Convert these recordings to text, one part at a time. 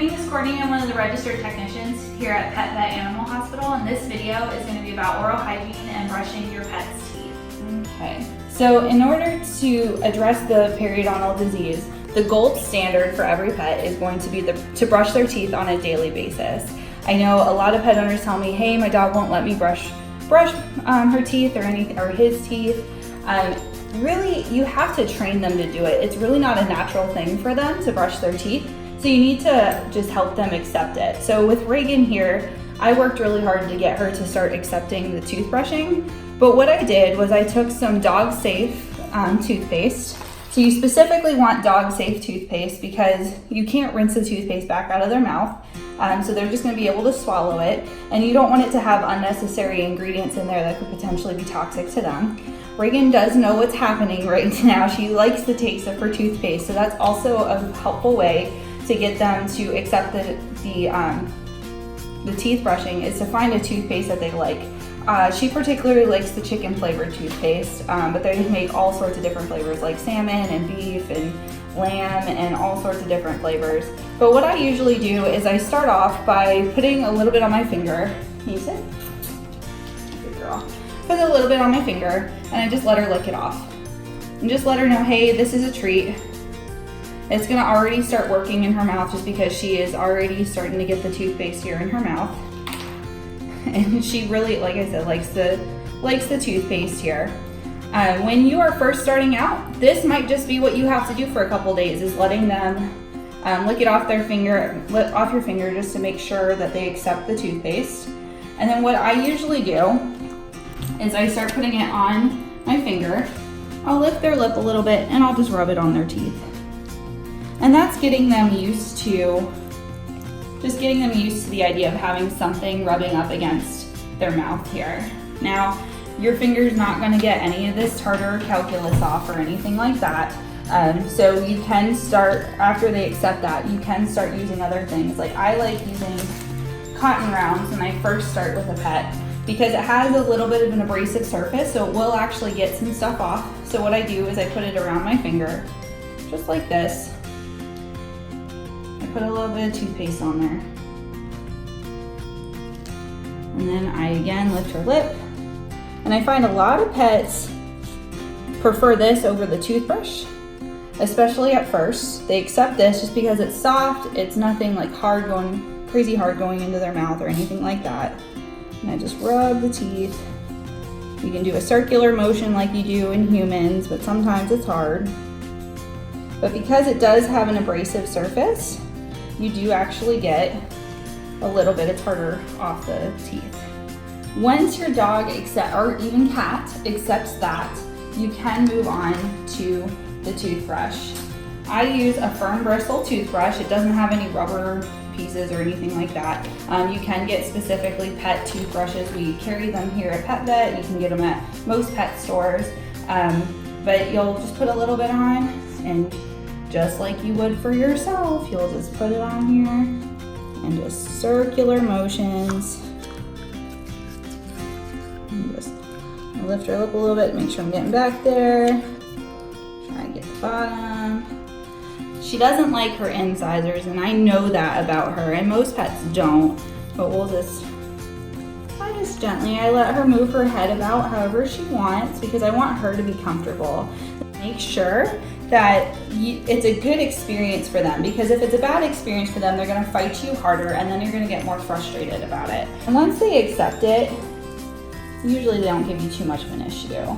name is Kourtney. I'm one of the registered technicians here at PetVet Animal Hospital, and this video is going to be about oral hygiene and brushing your pet's teeth. Okay, so in order to address the periodontal disease, the gold standard for every pet is going to be to brush their teeth on a daily basis. I know a lot of pet owners tell me, hey, my dog won't let me brush her teeth or his teeth. Really, you have to train them to do it. It's really not a natural thing for them to brush their teeth, so you need to just help them accept it. So with Reagan here, I worked really hard to get her to start accepting the toothbrushing, but what I did was I took some dog-safe toothpaste. So you specifically want dog-safe toothpaste because you can't rinse the toothpaste back out of their mouth, so they're just going to be able to swallow it, and you don't want it to have unnecessary ingredients in there that could potentially be toxic to them. Reagan does know what's happening right now. She likes the taste of her toothpaste, so that's also a helpful way to get them to accept the teeth brushing is to find a toothpaste that they like. She particularly likes the chicken flavored toothpaste, but they make all sorts of different flavors like salmon and beef and lamb and all sorts of different flavors. But what I usually do is I start off by putting a little bit on my finger. Can you sit? Good girl. Put a little bit on my finger and I just let her lick it off. And just let her know, hey, this is a treat. It's gonna already start working in her mouth just because she is already starting to get the toothpaste here in her mouth. And she really, like I said, likes the toothpaste here. When you are first starting out, this might just be what you have to do for a couple days, is letting them lick it off your finger just to make sure that they accept the toothpaste. And then what I usually do is I start putting it on my finger. I'll lift their lip a little bit and I'll just rub it on their teeth. And that's getting them used to the idea of having something rubbing up against their mouth here. Now, your finger's not gonna get any of this tartar or calculus off or anything like that. So you can start, after they accept that, you can start using other things. Like I like using cotton rounds when I first start with a pet, because it has a little bit of an abrasive surface, so it will actually get some stuff off. So what I do is I put it around my finger, just like this. I put a little bit of toothpaste on there. And then I again lift her lip. And I find a lot of pets prefer this over the toothbrush, especially at first. They accept this just because it's soft, it's nothing like crazy hard going into their mouth or anything like that. And I just rub the teeth. You can do a circular motion like you do in humans, but sometimes it's hard. But because it does have an abrasive surface, you do actually get a little bit of tartar off the teeth. Once your dog or even cat accepts that, you can move on to the toothbrush. I use a firm bristle toothbrush. It doesn't have any rubber pieces or anything like that. You can get specifically pet toothbrushes. We carry them here at PetVet. You can get them at most pet stores. But you'll just put a little bit on, and just like you would for yourself, you'll just put it on here and just circular motions. And just lift her lip a little bit, make sure I'm getting back there. Try and get the bottom. She doesn't like her incisors, and I know that about her, and most pets don't, but I let her move her head about however she wants because I want her to be comfortable. Make sure that it's a good experience for them, because if it's a bad experience for them, they're gonna fight you harder and then you're gonna get more frustrated about it. And once they accept it, usually they don't give you too much of an issue.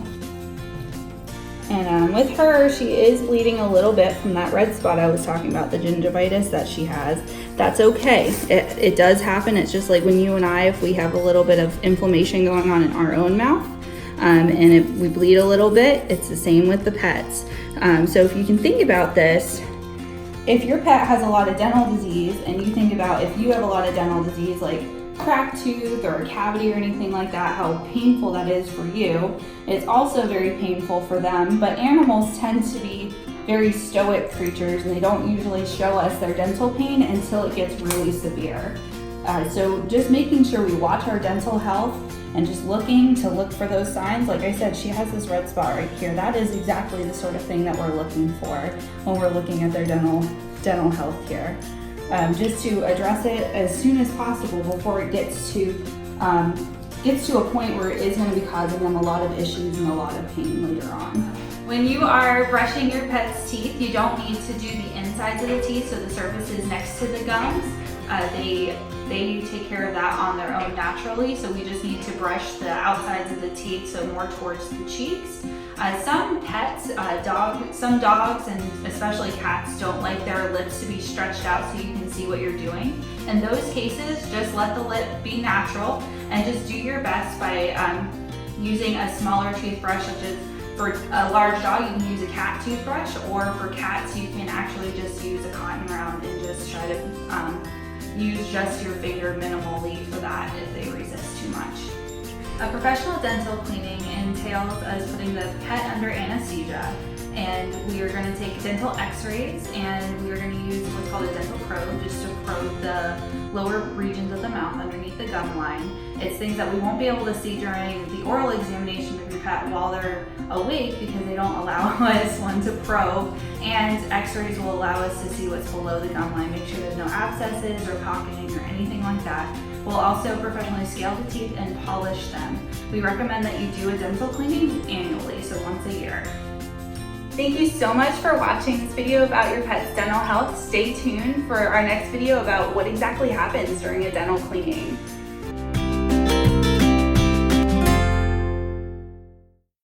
And with her, she is bleeding a little bit from that red spot I was talking about, the gingivitis that she has. That's okay. It does happen. It's just like when you and I, if we have a little bit of inflammation going on in our own mouth, and if we bleed a little bit, it's the same with the pets. So if you can think about this, if your pet has a lot of dental disease, and you think about if you have a lot of dental disease, like cracked tooth or a cavity or anything like that, how painful that is for you. It's also very painful for them, but animals tend to be very stoic creatures, and they don't usually show us their dental pain until it gets really severe. So just making sure we watch our dental health and just look for those signs. Like I said, she has this red spot right here. That is exactly the sort of thing that we're looking for when we're looking at their dental health here. just to address it as soon as possible before it gets to a point where it is going to be causing them a lot of issues and a lot of pain later on. When you are brushing your pet's teeth, you don't need to do the insides of the teeth, so the surfaces next to the gums. They take care of that on their own naturally, so we just need to brush the outsides of the teeth, so more towards the cheeks. Some pets, some dogs and especially cats don't like their lips to be stretched out so you can see what you're doing. In those cases, just let the lip be natural and just do your best by using a smaller toothbrush, such as for a large dog you can use a cat toothbrush, or for cats you can actually just use a cotton round and just try to use just your finger minimally for that if they resist too much. A professional dental cleaning entails us putting the pet under anesthesia, and we are going to take dental x-rays and we are going to use what's called a dental probe just to probe the lower regions of the mouth underneath the gum line. It's things that we won't be able to see during the oral examination of your pet while they're awake because they don't allow us one to probe, and x-rays will allow us to see what's below the gum line, make sure there's no abscesses or pocketing or anything like that. We'll also professionally scale the teeth and polish them. We recommend that you do a dental cleaning annually, so once a year. Thank you so much for watching this video about your pet's dental health. Stay tuned for our next video about what exactly happens during a dental cleaning.